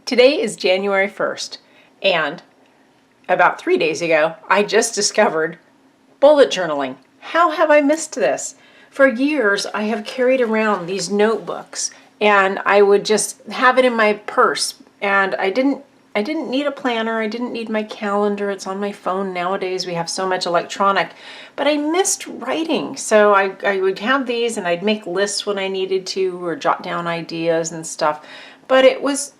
Today is January 1st, and about 3 days ago, I just discovered bullet journaling. How have I missed this? For years, I have carried around these notebooks, and I would just have it in my purse, and I didn't need a planner. I didn't need my calendar. It's on my phone nowadays. We have so much electronic, but I missed writing. So I would have these, and I'd make lists when I needed to, or jot down ideas and stuff. But it was,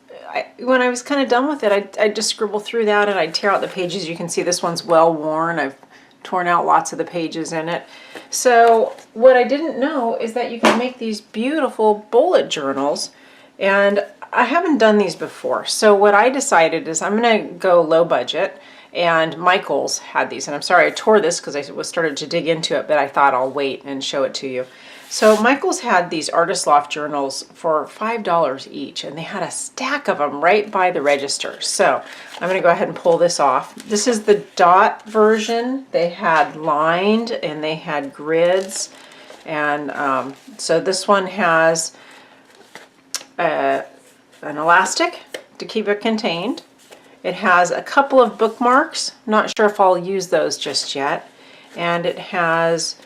when I was kind of done with it, I'd just scribble through that, and I'd tear out the pages. You can see this one's well worn. I've torn out lots of the pages in it. So what I didn't know is that you can make these beautiful bullet journals, and I haven't done these before. So what I decided is I'm going to go low budget, and Michael's had these, and I'm sorry I tore this because I was started to dig into it, but I thought I'll wait and show it to you. So Michael's had these Artist Loft journals for $5 each, and they had a stack of them right by the register. So I'm going to go ahead and pull this off. This is the dot version. They had lined and they had grids, and so this one has an elastic to keep it contained. It has a couple of bookmarks. Not sure if I'll use those just yet. And it has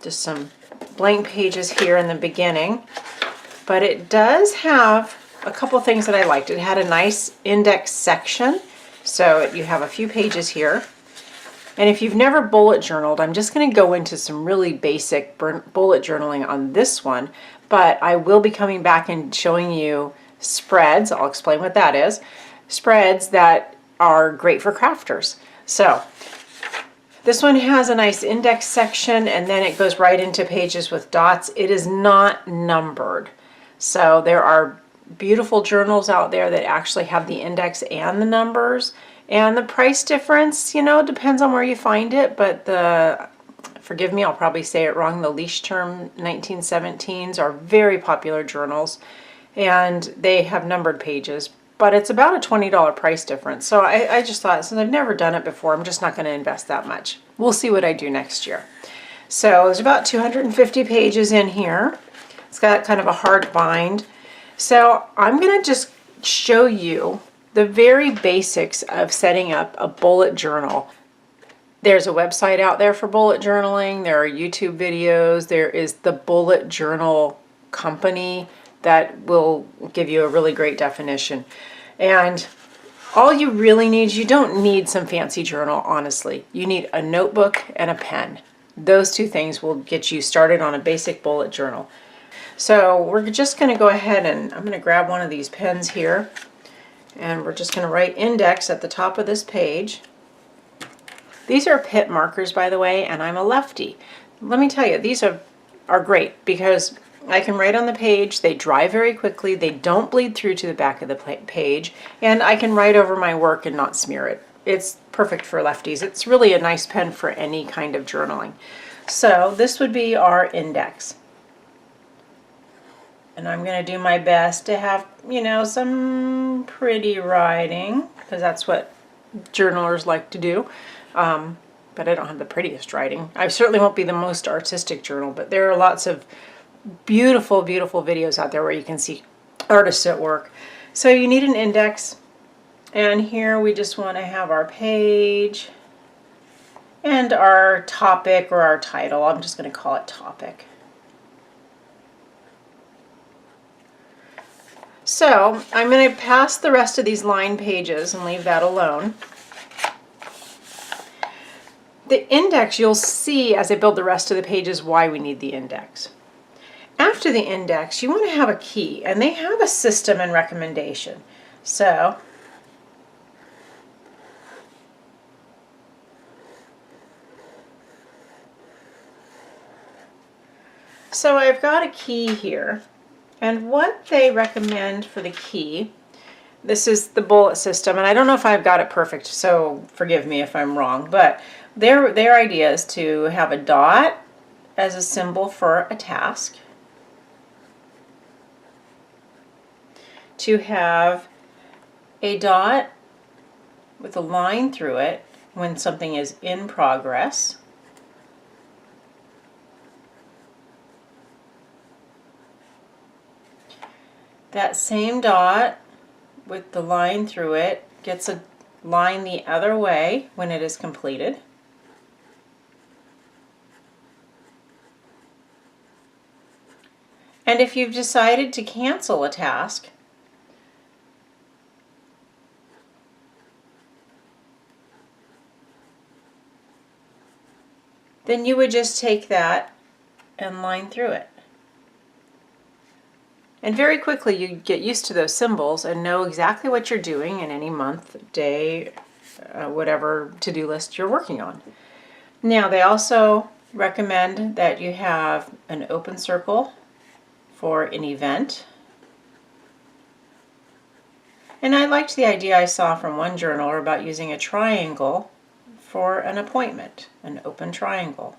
just some blank pages here in the beginning, but it does have a couple things that I liked. It had a nice index section, so you have a few pages here. And if you've never bullet journaled, I'm just going to go into some really basic bullet journaling on this one, but I will be coming back and showing you spreads. I'll explain what that is. Spreads that are great for crafters. So this one has a nice index section, and then it goes right into pages with dots. It is not numbered. So there are beautiful journals out there that actually have the index and the numbers. And the price difference, you know, depends on where you find it, but forgive me, I'll probably say it wrong, the leash term 1917s are very popular journals, and they have numbered pages. But it's about a $20 price difference. So I just thought, since I've never done it before, I'm just not going to invest that much. We'll see what I do next year. So there's about 250 pages in here. It's got kind of a hard bind. So I'm going to just show you the very basics of setting up a bullet journal. There's a website out there for bullet journaling. There are YouTube videos. There is the Bullet Journal Company that will give you a really great definition. And all you really need, you don't need some fancy journal, honestly. You need a notebook and a pen. Those two things will get you started on a basic bullet journal. So we're just going to go ahead, and I'm going to grab one of these pens here, and we're just going to write index at the top of this page. These are Pitt markers, by the way, and I'm a lefty. Let me tell you, these are great because I can write on the page, they dry very quickly, they don't bleed through to the back of the page, and I can write over my work and not smear it. It's perfect for lefties. It's really a nice pen for any kind of journaling. So this would be our index. And I'm going to do my best to have, you know, some pretty writing, because that's what journalers like to do. But I don't have the prettiest writing. I certainly won't be the most artistic journal, but there are lots of beautiful, beautiful videos out there where you can see artists at work. So you need an index, and here we just want to have our page and our topic or our title. I'm just going to call it topic. So I'm going to pass the rest of these line pages and leave that alone. The index, you'll see as I build the rest of the pages why we need the index. After the index, you want to have a key, and they have a system and recommendation. So I've got a key here, and what they recommend for the key, this is the bullet system, and I don't know if I've got it perfect, so forgive me if I'm wrong, but their idea is to have a dot as a symbol for a task, to have a dot with a line through it when something is in progress, that same dot with the line through it gets a line the other way when it is completed. And if you've decided to cancel a task, then you would just take that and line through it. And very quickly you get used to those symbols and know exactly what you're doing in any month, day, whatever to-do list you're working on. Now they also recommend that you have an open circle for an event. And I liked the idea I saw from one journaler about using a triangle for an appointment, an open triangle.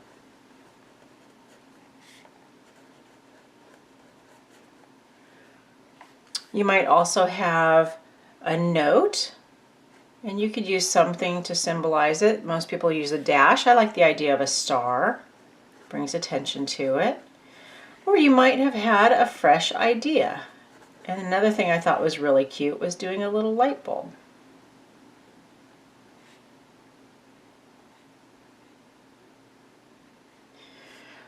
You might also have a note, and you could use something to symbolize it. Most people use a dash. I like the idea of a star, brings attention to it. Or you might have had a fresh idea. And another thing I thought was really cute was doing a little light bulb.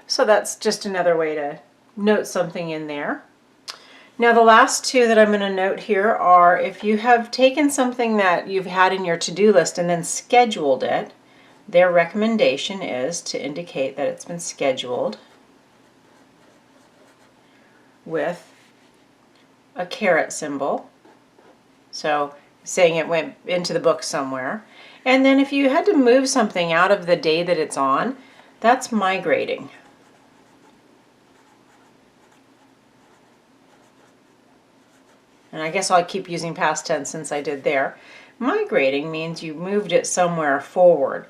So that's just another way to note something in there. Now the last two that I'm going to note here are if you have taken something that you've had in your to-do list and then scheduled it, their recommendation is to indicate that it's been scheduled with a caret symbol, so saying it went into the book somewhere. And then if you had to move something out of the day that it's on, that's migrating. And I guess I'll keep using past tense since I did there. Migrating means you moved it somewhere forward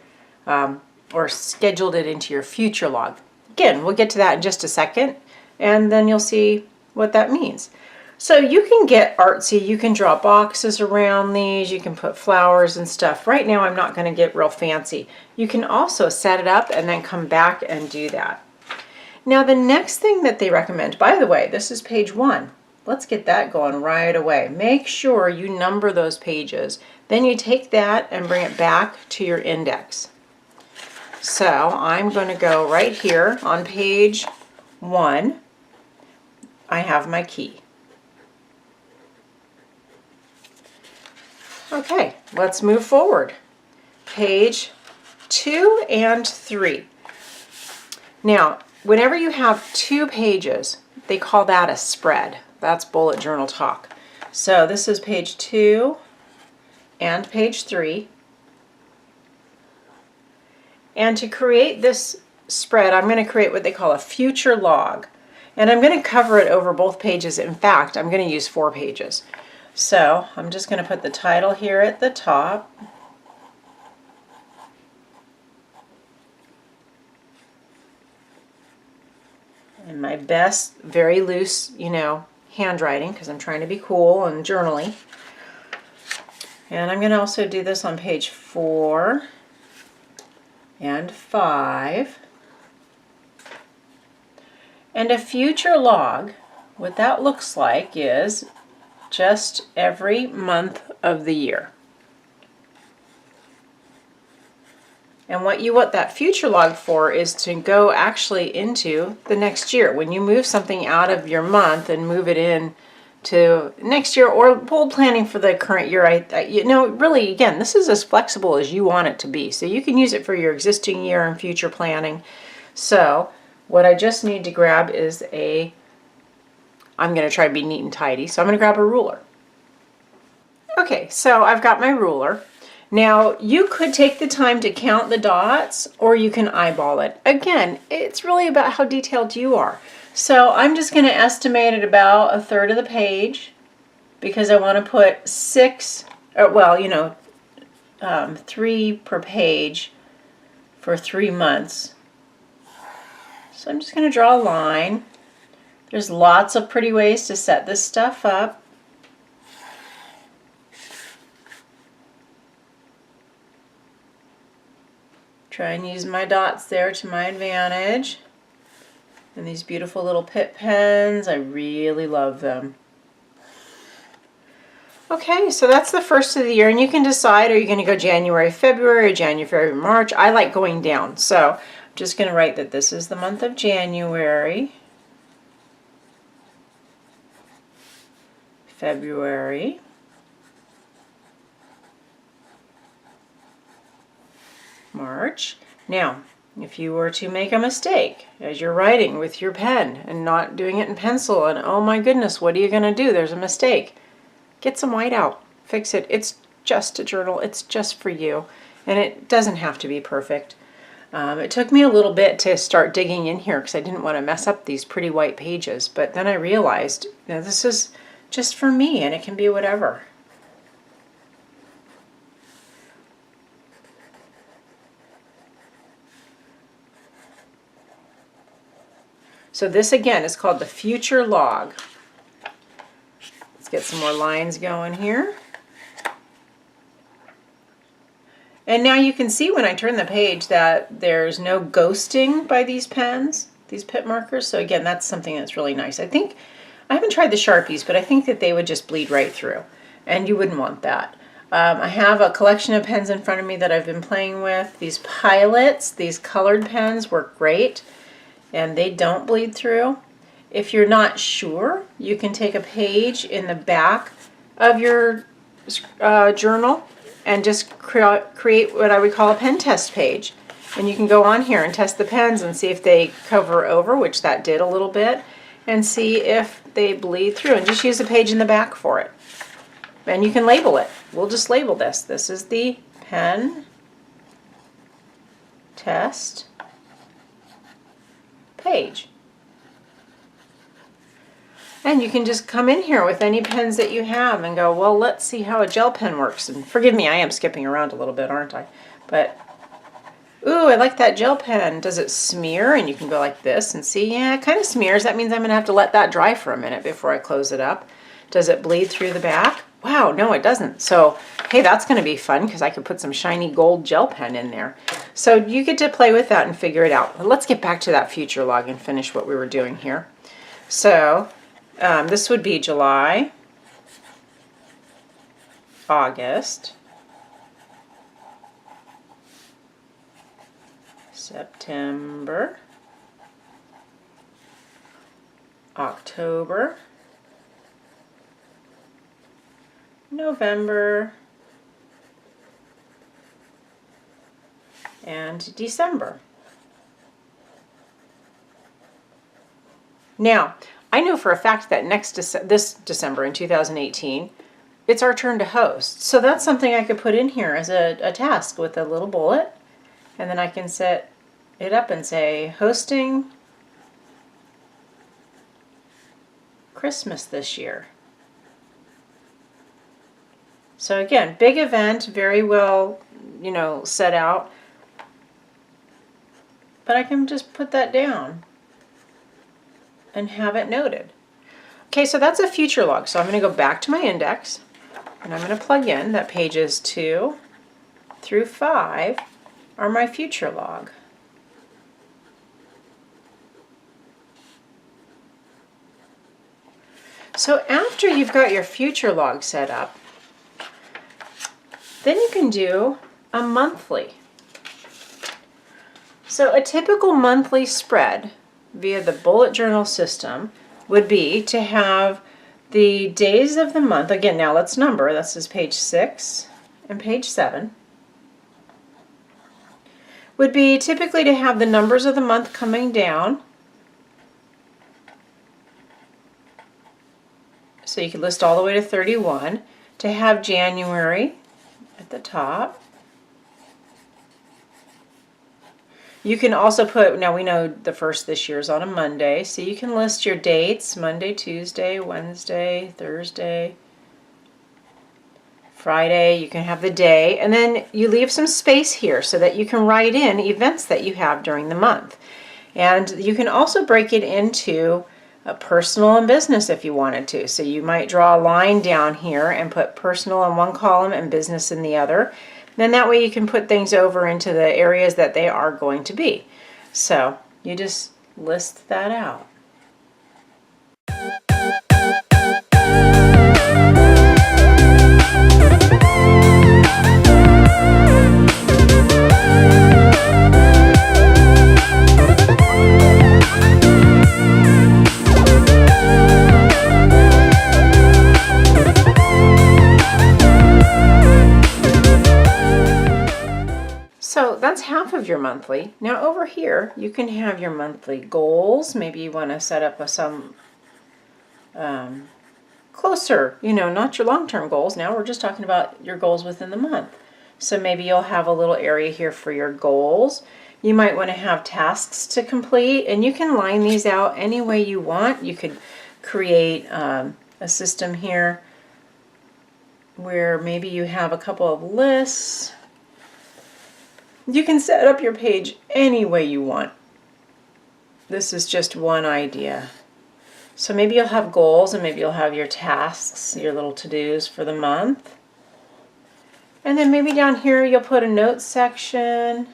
or scheduled it into your future log. Again, we'll get to that in just a second, and then you'll see what that means. So you can get artsy, you can draw boxes around these, you can put flowers and stuff. Right now I'm not going to get real fancy. You can also set it up and then come back and do that. Now the next thing that they recommend, by the way, this is page 1. Let's get that going right away. Make sure you number those pages. Then you take that and bring it back to your index. So I'm going to go right here on page 1. I have my key. Okay, let's move forward. Page 2 and 3. Now, whenever you have 2 pages, they call that a spread. That's bullet journal talk. So this is page 2 and page 3. And to create this spread, I'm going to create what they call a future log. And I'm going to cover it over both pages. In fact, I'm going to use 4 pages. So I'm just going to put the title here at the top. And my best, very loose, handwriting, because I'm trying to be cool and journaly. And I'm going to also do this on page 4 and 5. And a future log, what that looks like is just every month of the year. And what you want that future log for is to go actually into the next year. When you move something out of your month and move it in to next year or bold planning for the current year, really, again, this is as flexible as you want it to be. So you can use it for your existing year and future planning. So what I just need to grab is I'm going to try to be neat and tidy, so I'm going to grab a ruler. Okay, so I've got my ruler. Now, you could take the time to count the dots, or you can eyeball it. Again, it's really about how detailed you are. So I'm just going to estimate it about 1/3 of the page, because I want to put 3 per page for 3 months. So I'm just going to draw a line. There's lots of pretty ways to set this stuff up. Try and use my dots there to my advantage. And these beautiful little Pitt pens, I really love them. Okay, so that's the first of the year, and you can decide, are you going to go January, February, or January, March? I like going down, so I'm just going to write that this is the month of January, February, March. Now, if you were to make a mistake as you're writing with your pen and not doing it in pencil, and oh my goodness, what are you going to do? There's a mistake. Get some white out. Fix it. It's just a journal. It's just for you. And it doesn't have to be perfect. It took me a little bit to start digging in here because I didn't want to mess up these pretty white pages. But then I realized, you know, this is just for me and it can be whatever. So this again is called the future log. Let's get some more lines going here. And now you can see when I turn the page that there's no ghosting by these pens, these pit markers. So again, that's something that's really nice. I think, I haven't tried the Sharpies, but I think that they would just bleed right through. And you wouldn't want that. I have a collection of pens in front of me that I've been playing with. These pilots, these colored pens work great. And they don't bleed through. If you're not sure, you can take a page in the back of your journal and just create what I would call a pen test page. And you can go on here and test the pens and see if they cover over, which that did a little bit, and see if they bleed through. And just use a page in the back for it. And you can label it. We'll just label this. This is the pen test page. And you can just come in here with any pens that you have and go, well, let's see how a gel pen works. And forgive me, I am skipping around a little bit, aren't I? But, ooh, I like that gel pen. Does it smear? And you can go like this and see, yeah, it kind of smears. That means I'm going to have to let that dry for a minute before I close it up. Does it bleed through the back? Wow, no, it doesn't. So, hey, that's going to be fun because I could put some shiny gold gel pen in there. So you get to play with that and figure it out. But let's get back to that future log and finish what we were doing here. So this would be July, August, September, October, November, and December. Now, I know for a fact that this December in 2018, it's our turn to host. So that's something I could put in here as a task with a little bullet. And then I can set it up and say, hosting Christmas this year. So again, big event, very well, you know, set out. But I can just put that down and have it noted. Okay, so that's a future log. So I'm going to go back to my index and I'm going to plug in that pages 2 through 5 are my future log. So after you've got your future log set up, then you can do a monthly. So a typical monthly spread via the bullet journal system would be to have the days of the month. Again, now let's number. This is page 6 and page 7. Would be typically to have the numbers of the month coming down. So you could list all the way to 31. To have January at the top. You can also put, now we know the first this year is on a Monday, so you can list your dates, Monday, Tuesday, Wednesday, Thursday, Friday. You can have the day, and then you leave some space here so that you can write in events that you have during the month. And you can also break it into a personal and business if you wanted to. So you might draw a line down here and put personal in one column and business in the other. Then that way you can put things over into the areas that they are going to be. So you just list that out. So that's half of your monthly. Now over here, you can have your monthly goals. Maybe you want to set up some closer, not your long-term goals. Now we're just talking about your goals within the month. So maybe you'll have a little area here for your goals. You might want to have tasks to complete, and you can line these out any way you want. You could create a system here where maybe you have a couple of lists. You can set up your page any way you want. This is just one idea. So maybe you'll have goals, and maybe you'll have your tasks, your little to-dos for the month. And then maybe down here you'll put a notes section.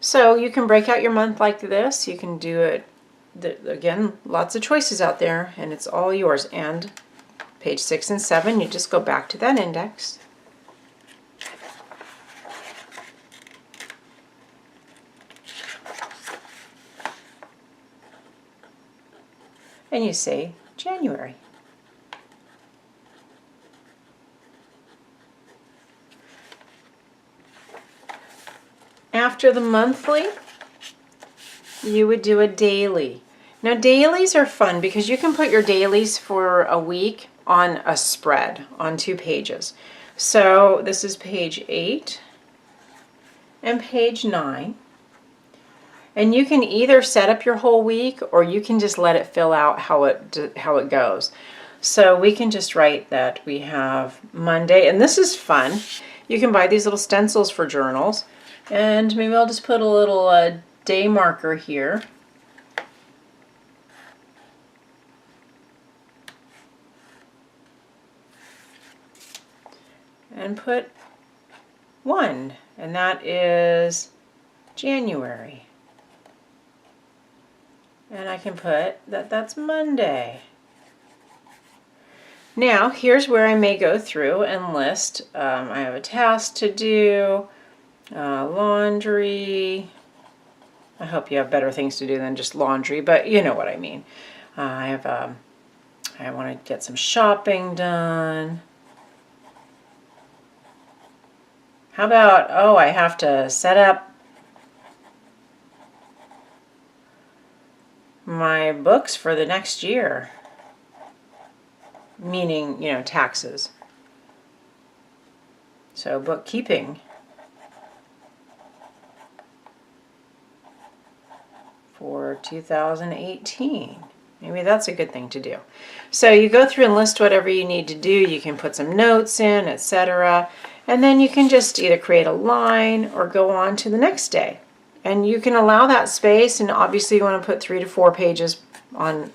So you can break out your month like this. You can do it, again, lots of choices out there, and it's all yours. And page 6 and 7, you just go back to that index. And you say January. After the monthly, you would do a daily. Now dailies are fun because you can put your dailies for a week on a spread on 2 pages. So this is page 8 and page 9. And you can either set up your whole week, or you can just let it fill out how it goes. So we can just write that we have Monday, and this is fun. You can buy these little stencils for journals, and maybe I'll just put a little day marker here. And put 1, and that is January. And I can put that's Monday. Now, here's where I may go through and list. I have a task to do, laundry. I hope you have better things to do than just laundry, but you know what I mean. I want to get some shopping done. How about, I have to set up my books for the next year, meaning, taxes. So bookkeeping for 2018. Maybe that's a good thing to do. So you go through and list whatever you need to do. You can put some notes in, etc. And then you can just either create a line or go on to the next day. And you can allow that space, and obviously you want to put 3 to 4 pages on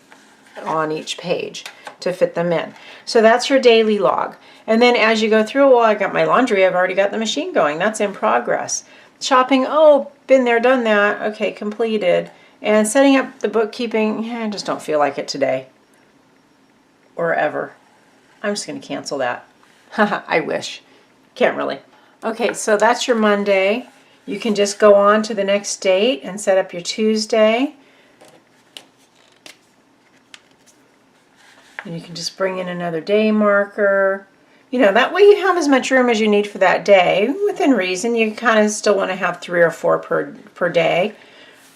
each page to fit them in. So that's your daily log. And then as you go through, I got my laundry, I've already got the machine going. That's in progress. Shopping, been there, done that. Okay, completed. And setting up the bookkeeping, I just don't feel like it today. Or ever. I'm just going to cancel that. I wish. Can't really. Okay, so that's your Monday. You can just go on to the next date and set up your Tuesday. And you can just bring in another day marker. That way you have as much room as you need for that day. Within reason, you kind of still want to have 3 or 4 per day.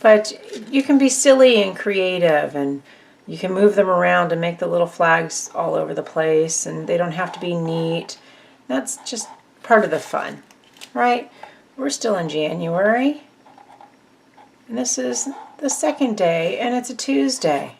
But you can be silly and creative, and you can move them around and make the little flags all over the place, and they don't have to be neat. That's just part of the fun, right? We're still in January, and this is the 2nd day, and it's a Tuesday.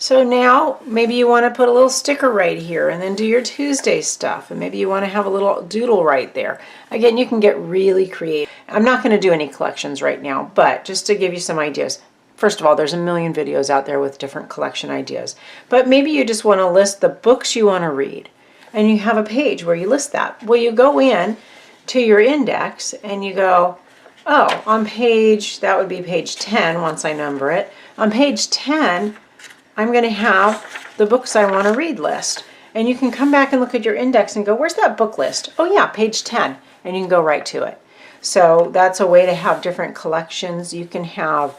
So now maybe you want to put a little sticker right here and then do your Tuesday stuff, and maybe you want to have a little doodle right there. Again, you can get really creative. I'm not going to do any collections right now, but just to give you some ideas. First of all, there's a million videos out there with different collection ideas, but maybe you just want to list the books you want to read. And you have a page where you list that. Well, you go in to your index and you go, on page, that would be page 10 once I number it. On page 10, I'm going to have the books I want to read list. And you can come back and look at your index and go, where's that book list? Oh yeah, page 10. And you can go right to it. So that's a way to have different collections. You can have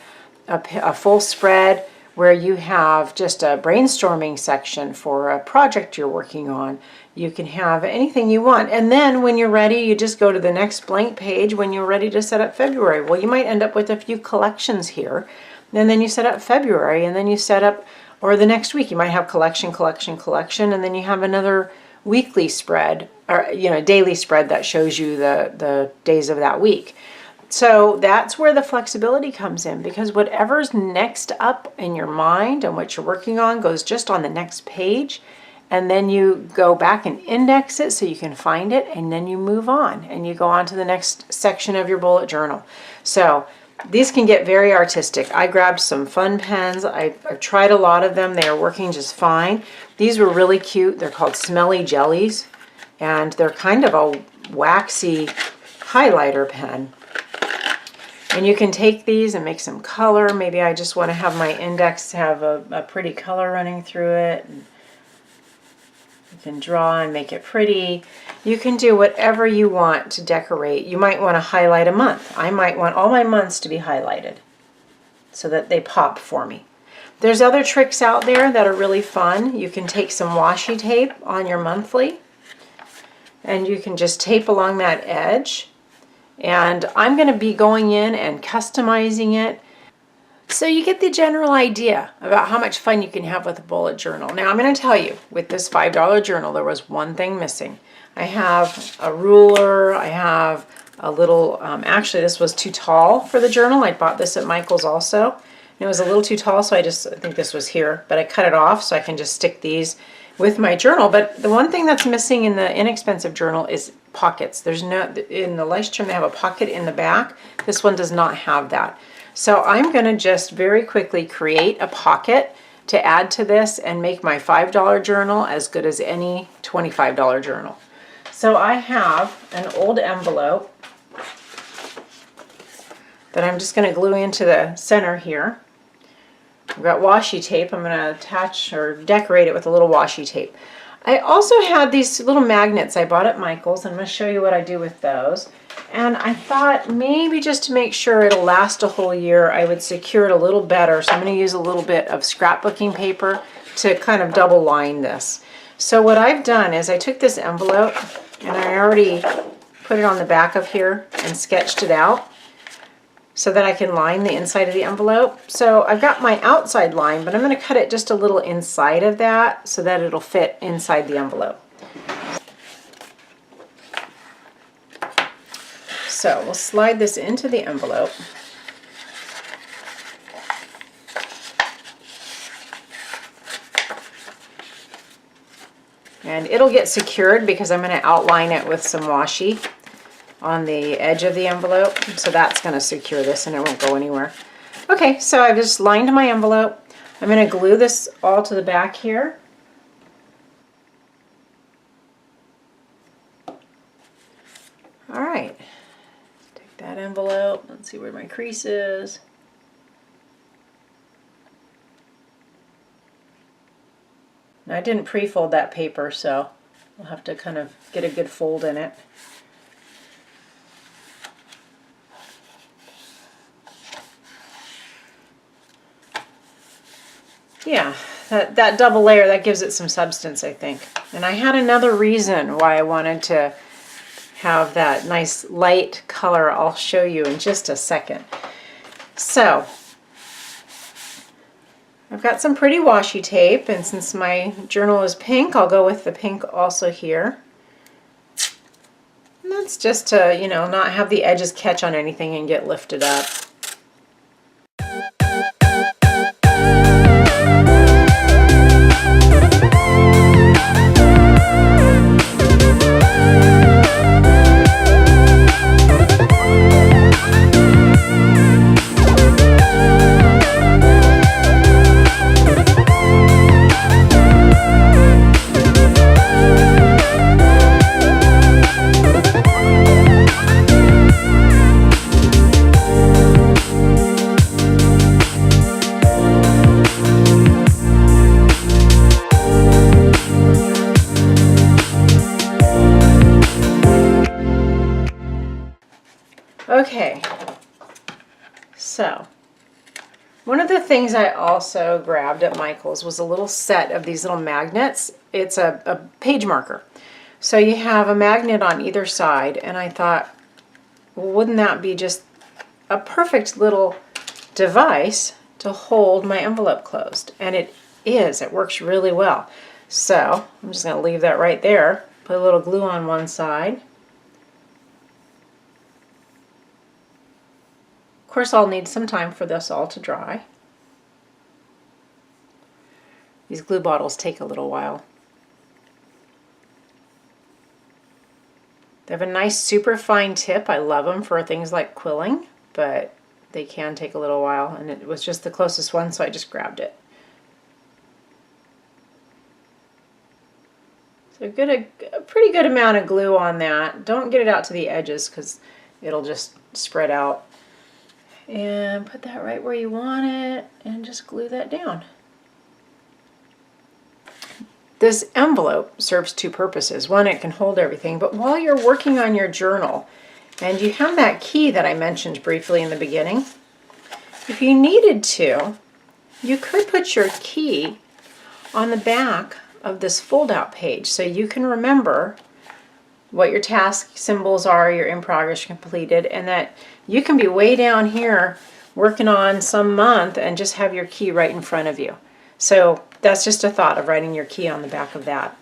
a full spread where you have just a brainstorming section for a project you're working on. You can have anything you want. And then when you're ready, you just go to the next blank page when you're ready to set up February. Well, you might end up with a few collections here. And then you set up February, and then you set up, or the next week you might have collection, collection, collection, and then you have another weekly spread, or daily spread that shows you the days of that week. So that's where the flexibility comes in, because whatever's next up in your mind and what you're working on goes just on the next page, and then you go back and index it so you can find it, and then you move on and you go on to the next section of your bullet journal. So these can get very artistic. I grabbed some fun pens. I've tried a lot of them. They are working just fine. These were really cute. They're called Smelly Jellies, and they're kind of a waxy highlighter pen. And you can take these and make some color. Maybe I just want to have my index have a pretty color running through it. And you can draw and make it pretty. You can do whatever you want to decorate. You might want to highlight a month. I might want all my months to be highlighted so that they pop for me. There's other tricks out there that are really fun. You can take some washi tape on your monthly, and you can just tape along that edge. And I'm going to be going in and customizing it. So you get the general idea about how much fun you can have with a bullet journal. Now I'm going to tell you, with this $5 journal, there was one thing missing. I have a ruler, I have a little, actually this was too tall for the journal. I bought this at Michael's also. And it was a little too tall, so I think this was here, but I cut it off so I can just stick these with my journal. But the one thing that's missing in the inexpensive journal is pockets. There's no, in the Lifetime they have a pocket in the back. This one does not have that. So I'm going to just very quickly create a pocket to add to this and make my $5 journal as good as any $25 journal. So I have an old envelope that I'm just going to glue into the center here. I've got washi tape. I'm going to attach or decorate it with a little washi tape. I also had these little magnets I bought at Michael's, and I'm going to show you what I do with those. And I thought maybe just to make sure it'll last a whole year, I would secure it a little better. So I'm going to use a little bit of scrapbooking paper to kind of double line this. So what I've done is I took this envelope and I already put it on the back of here and sketched it out so that I can line the inside of the envelope. So I've got my outside line, but I'm going to cut it just a little inside of that so that it'll fit inside the envelope. So we'll slide this into the envelope. And it'll get secured because I'm going to outline it with some washi on the edge of the envelope. So that's going to secure this and it won't go anywhere. Okay, so I've just lined my envelope. I'm going to glue this all to the back here. All right. Take that envelope. Let's see where my crease is. Now, I didn't pre-fold that paper, so I'll have to kind of get a good fold in it. Yeah, that double layer, that gives it some substance, I think. And I had another reason why I wanted to have that nice light color. I'll show you in just a second. So I've got some pretty washi tape, and since my journal is pink, I'll go with the pink also here. And that's just to, you know, not have the edges catch on anything and get lifted up. things I also grabbed at Michael's was a little set of these little magnets. It's a page marker. So you have a magnet on either side, and I thought, well, wouldn't that be just a perfect little device to hold my envelope closed? And it is. It works really well. So I'm just going to leave that right there. Put a little glue on one side. Of course, I'll need some time for this all to dry. These glue bottles take a little while. They have a nice super fine tip. I love them for things like quilling, but they can take a little while, and it was just the closest one, so I just grabbed it. So get a pretty good amount of glue on that. Don't get it out to the edges because it'll just spread out. And put that right where you want it and just glue that down. This envelope serves two purposes. One, it can hold everything, but while you're working on your journal and you have that key that I mentioned briefly in the beginning, if you needed to, you could put your key on the back of this fold-out page so you can remember what your task symbols are, your in progress, completed, and that you can be way down here working on some month and just have your key right in front of you. So that's just a thought of writing your key on the back of that.